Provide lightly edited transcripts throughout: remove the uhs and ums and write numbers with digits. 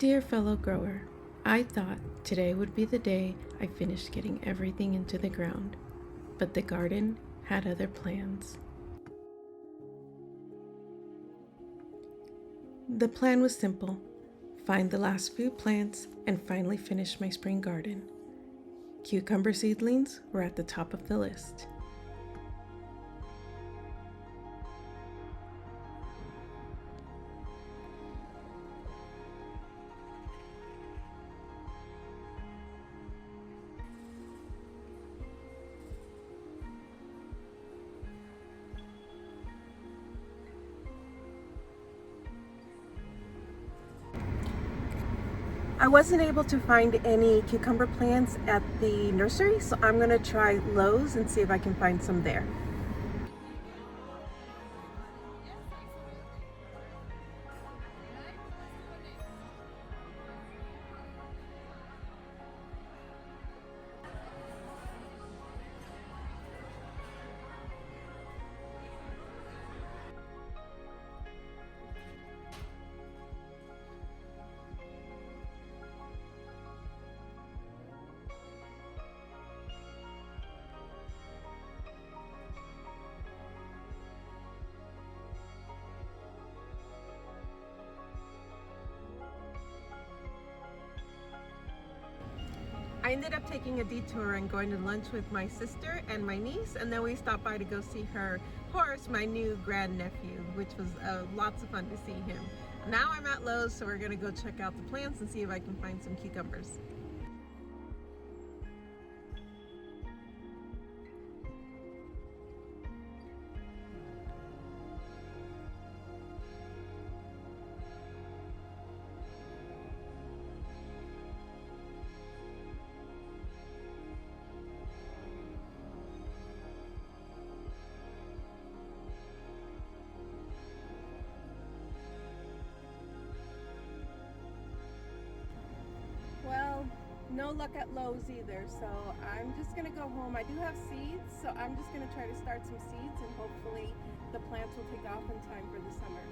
Dear fellow grower, I thought today would be the day I finished getting everything into the ground, but the garden had other plans. The plan was simple: find the last few plants and finally finish my spring garden. Cucumber seedlings were at the top of the list. I wasn't able to find any cucumber plants at the nursery, so I'm going to try Lowe's and see if I can find some there. I ended up taking a detour and going to lunch with my sister and my niece, and then we stopped by to go see her horse, my new grandnephew, which was lots of fun to see him. Now I'm at Lowe's, so we're gonna go check out the plants and see if I can find some cucumbers. Well, no luck at Lowe's either, so I'm just gonna go home. I do have seeds, so I'm just gonna try to start some seeds and hopefully the plants will take off in time for the summer.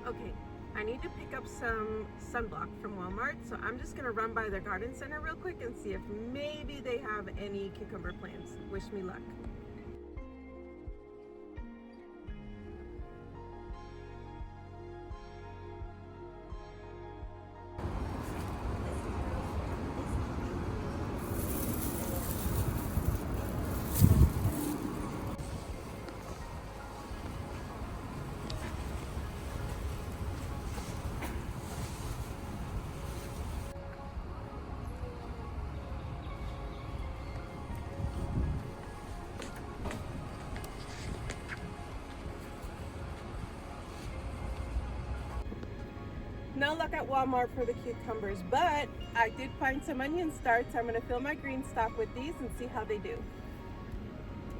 Okay, I need to pick up some sunblock from Walmart, so I'm just gonna run by their garden center real quick and see if maybe they have any cucumber plants. Wish me luck. No luck at Walmart for the cucumbers, but I did find some onion starts. I'm gonna fill my green stock with these and see how they do.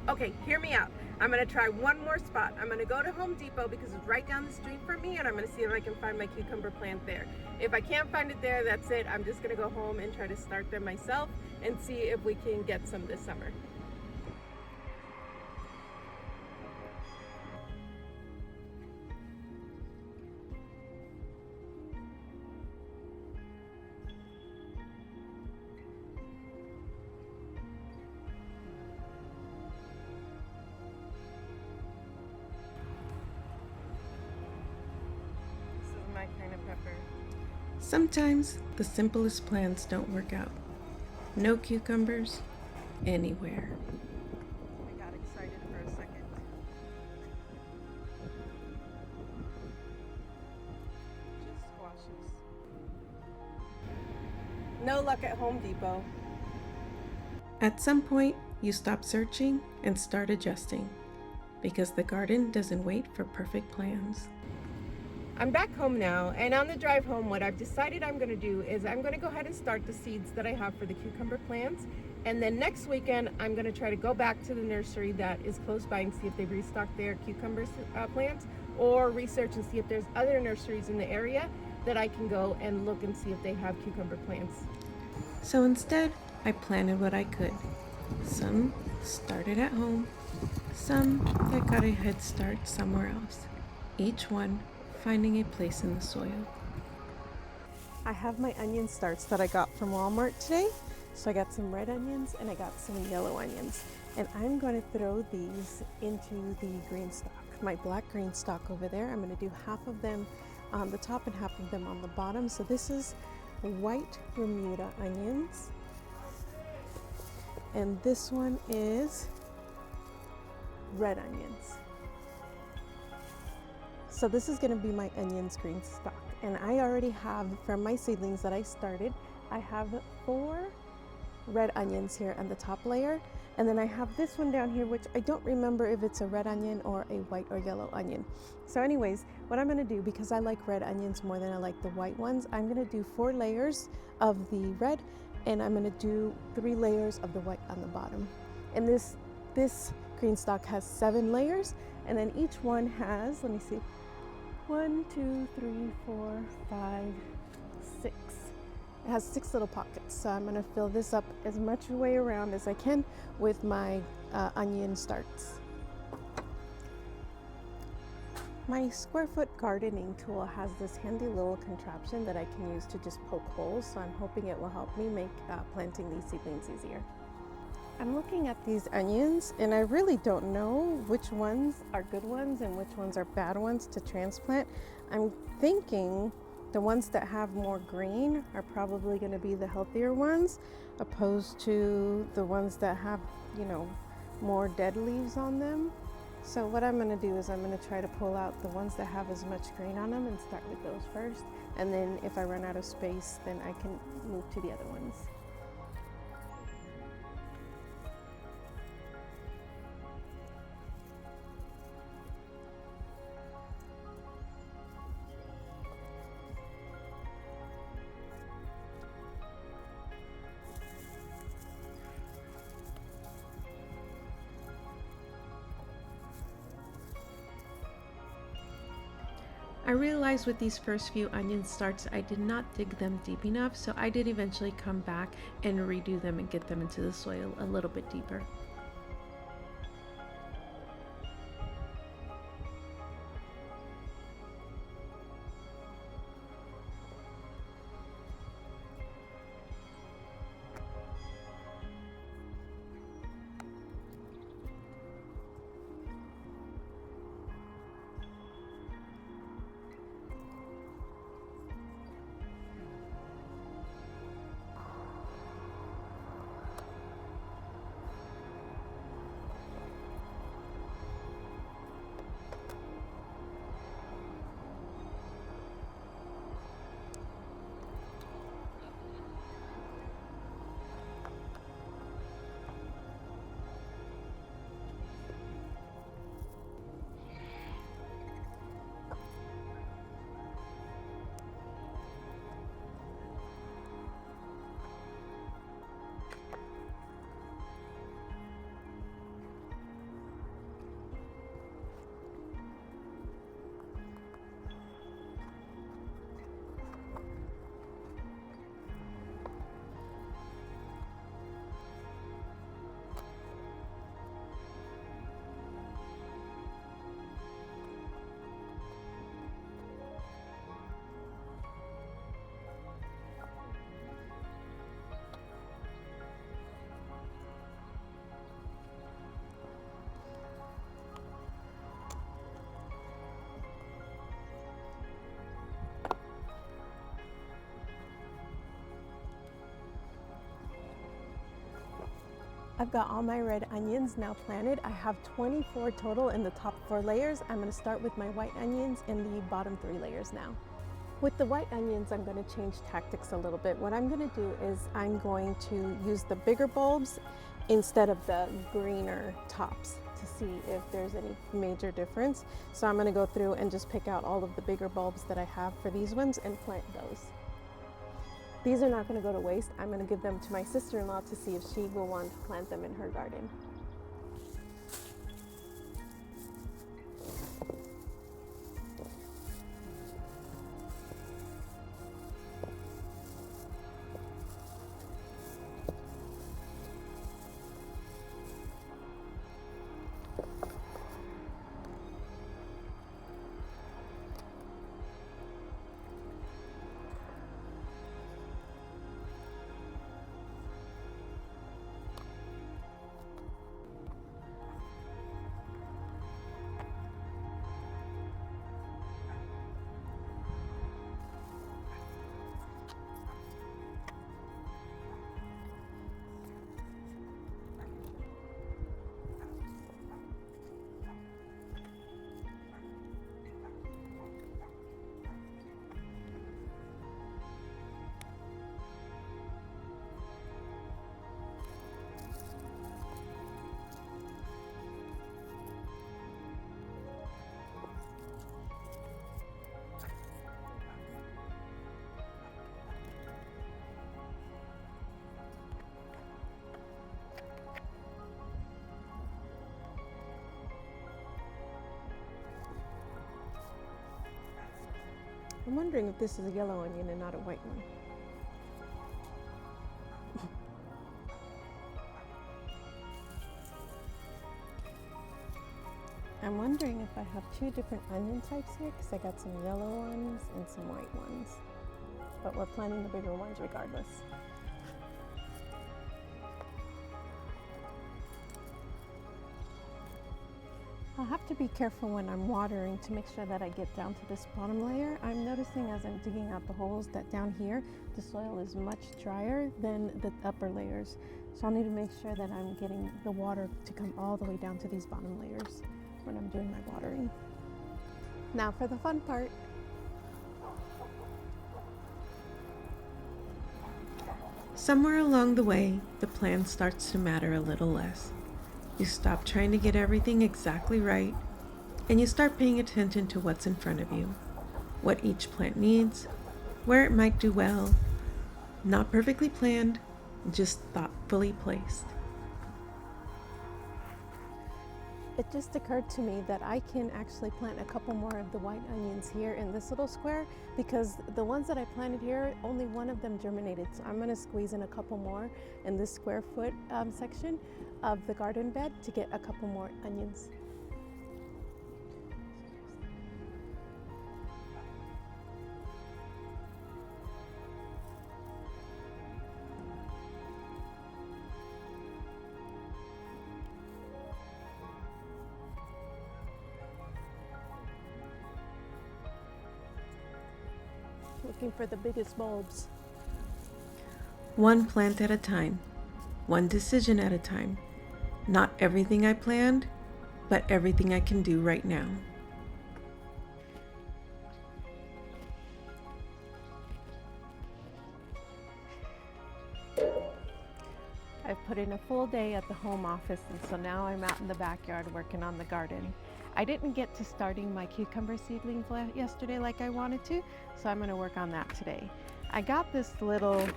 Okay, hear me out. I'm gonna try one more spot. I'm gonna go to Home Depot because it's right down the street from me, and I'm gonna see if I can find my cucumber plant there. If I can't find it there, that's it. I'm just gonna go home and try to start them myself and see if we can get some this summer. My kind of pepper. Sometimes the simplest plans don't work out. No cucumbers anywhere. I got excited for a second. Just squashes. No luck at Home Depot. At some point, you stop searching and start adjusting, because the garden doesn't wait for perfect plans. I'm back home now, and on the drive home, what I've decided I'm going to do is I'm going to go ahead and start the seeds that I have for the cucumber plants, and then next weekend I'm going to try to go back to the nursery that is close by and see if they've restocked their cucumber plants, or research and see if there's other nurseries in the area that I can go and look and see if they have cucumber plants. So instead, I planted what I could. Some started at home, some that got a head start somewhere else, each one finding a place in the soil. I have my onion starts that I got from Walmart today. So I got some red onions and I got some yellow onions. And I'm going to throw these into the green stock, my black green stock over there. I'm going to do half of them on the top and half of them on the bottom. So this is white Bermuda onions. And this one is red onions. So this is going to be my onions green stock. And I already have, from my seedlings that I started, I have 4 red onions here on the top layer. And then I have this one down here, which I don't remember if it's a red onion or a white or yellow onion. So anyways, what I'm going to do, because I like red onions more than I like the white ones, I'm going to do 4 layers of the red, and I'm going to do 3 layers of the white on the bottom. And this green stock has 7 layers, and then each one has, let me see, 1, 2, 3, 4, 5, 6. It has 6 little pockets. So I'm going to fill this up as much way around as I can with my onion starts. My square foot gardening tool has this handy little contraption that I can use to just poke holes. So I'm hoping it will help me make planting these seedlings easier. I'm looking at these onions and I really don't know which ones are good ones and which ones are bad ones to transplant. I'm thinking the ones that have more green are probably going to be the healthier ones, opposed to the ones that have, you know, more dead leaves on them. So what I'm going to do is I'm going to try to pull out the ones that have as much green on them and start with those first. And then if I run out of space, then I can move to the other ones. I realized with these first few onion starts, I did not dig them deep enough, so I did eventually come back and redo them and get them into the soil a little bit deeper. I've got all my red onions now planted. I have 24 total in the top 4 layers. I'm going to start with my white onions in the bottom 3 layers now. With the white onions, I'm going to change tactics a little bit. What I'm going to do is I'm going to use the bigger bulbs instead of the greener tops to see if there's any major difference. So I'm going to go through and just pick out all of the bigger bulbs that I have for these ones and plant those. These are not going to go to waste. I'm going to give them to my sister-in-law to see if she will want to plant them in her garden. I'm wondering if this is a yellow onion and not a white one. I'm wondering if I have two different onion types here because I got some yellow ones and some white ones. But we're planting the bigger ones regardless. I'll have to be careful when I'm watering to make sure that I get down to this bottom layer. I'm noticing as I'm digging out the holes that down here, the soil is much drier than the upper layers. So I'll need to make sure that I'm getting the water to come all the way down to these bottom layers when I'm doing my watering. Now for the fun part. Somewhere along the way, the plan starts to matter a little less. You stop trying to get everything exactly right, and you start paying attention to what's in front of you, what each plant needs, where it might do well. Not perfectly planned, just thoughtfully placed. It just occurred to me that I can actually plant a couple more of the white onions here in this little square because the ones that I planted here, only one of them germinated. So I'm gonna squeeze in a couple more in this square foot section of the garden bed to get a couple more onions. Looking for the biggest bulbs. One plant at a time, one decision at a time. Not everything I planned, but everything I can do right now. I've put in a full day at the home office, and so now I'm out in the backyard working on the garden. I didn't get to starting my cucumber seedlings yesterday like I wanted to, so I'm going to work on that today. I got this little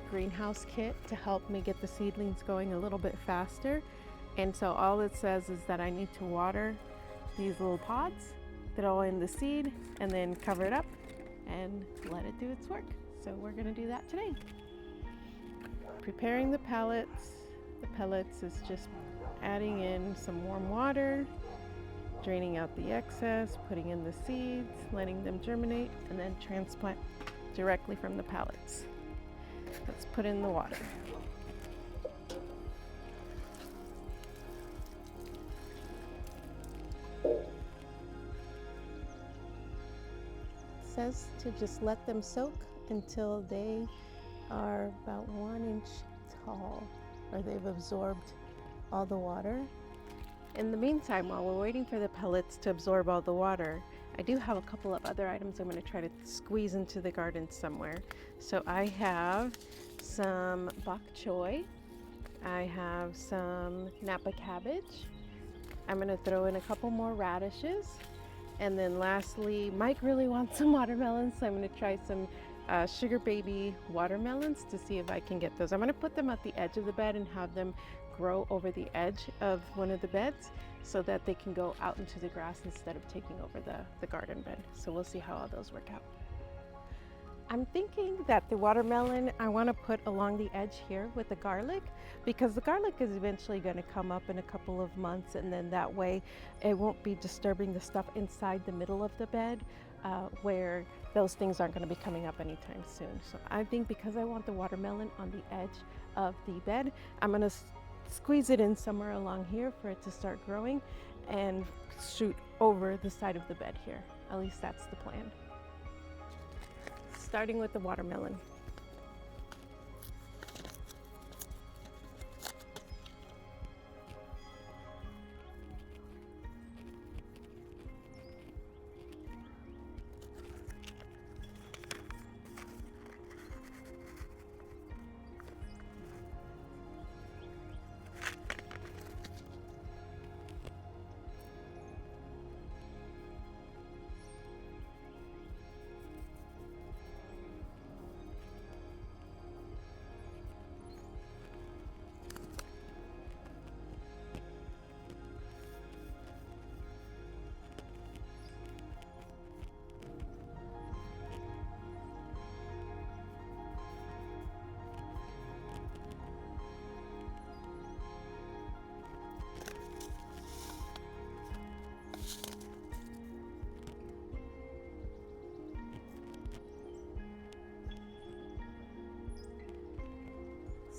greenhouse kit to help me get the seedlings going a little bit faster, and so all it says is that I need to water these little pods, throw in the seed, and then cover it up and let it do its work. So we're going to do that today. Preparing the pellets. The pellets is just adding in some warm water, draining out the excess, putting in the seeds, letting them germinate, and then transplant directly from the pellets. Let's put in the water. It says to just let them soak until they are about 1 inch tall, or they've absorbed all the water. In the meantime, while we're waiting for the pellets to absorb all the water, I do have a couple of other items I'm going to try to squeeze into the garden somewhere. So I have some bok choy, I have some Napa cabbage, I'm going to throw in a couple more radishes, and then lastly, Mike really wants some watermelons, so I'm going to try some sugar baby watermelons to see if I can get those. I'm going to put them at the edge of the bed and have them grow over the edge of one of the beds so that they can go out into the grass instead of taking over the garden bed. So we'll see how all those work out. I'm thinking that the watermelon I want to put along the edge here with the garlic, because the garlic is eventually going to come up in a couple of months, and then that way it won't be disturbing the stuff inside the middle of the bed where those things aren't going to be coming up anytime soon. So I think because I want the watermelon on the edge of the bed, I'm going to squeeze it in somewhere along here for it to start growing and shoot over the side of the bed here. At least that's the plan. Starting with the watermelon.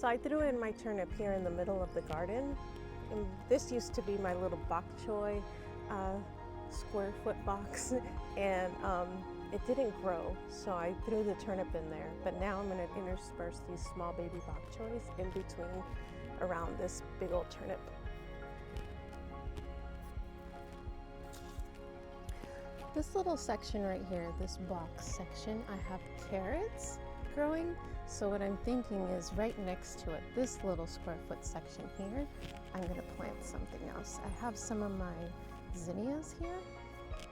So I threw in my turnip here in the middle of the garden. And this used to be my little bok choy square foot box, and it didn't grow, so I threw the turnip in there. But now I'm going to intersperse these small baby bok choys in between around this big old turnip. This little section right here, this box section, I have carrots growing. So what I'm thinking is right next to it, this little square foot section here, I'm going to plant something else. I have some of my zinnias here,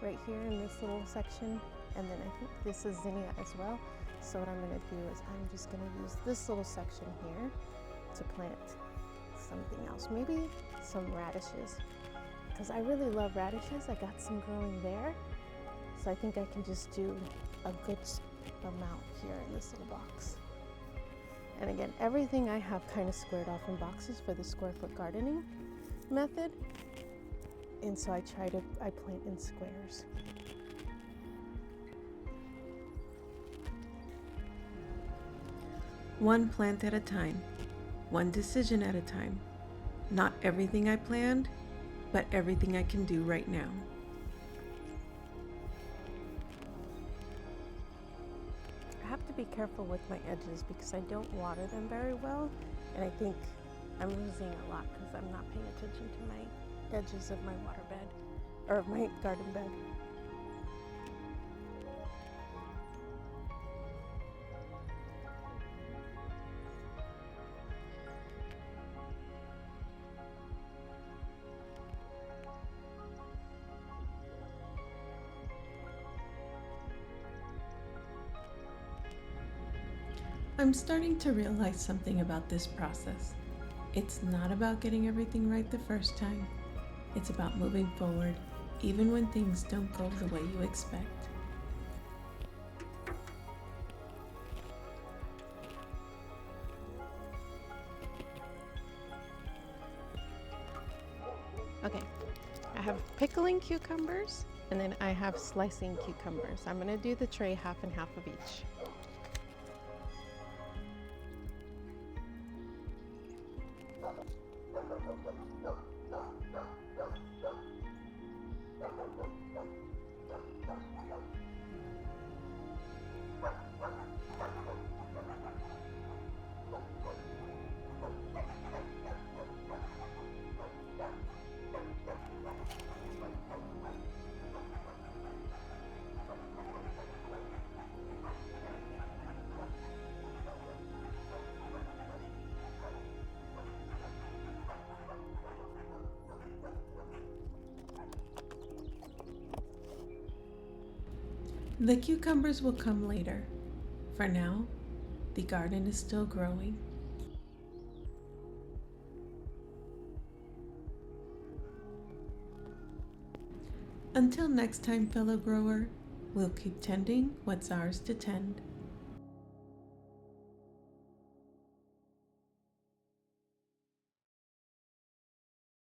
right here in this little section, and then I think this is zinnia as well. So what I'm going to do is I'm just going to use this little section here to plant something else, maybe some radishes, because I really love radishes. I got some growing there, so I think I can just do a good amount here in this little box. And again, everything I have kind of squared off in boxes for the square foot gardening method, and so I plant in squares. One plant at a time, one decision at a time. Not everything I planned, but everything I can do right now. I have to be careful with my edges because I don't water them very well, and I think I'm losing a lot because I'm not paying attention to my edges of my water bed, or my garden bed. I'm starting to realize something about this process. It's not about getting everything right the first time. It's about moving forward, even when things don't go the way you expect. Okay, I have pickling cucumbers, and then I have slicing cucumbers. I'm gonna do the tray half and half of each. The cucumbers will come later. For now, the garden is still growing. Until next time, fellow grower, we'll keep tending what's ours to tend.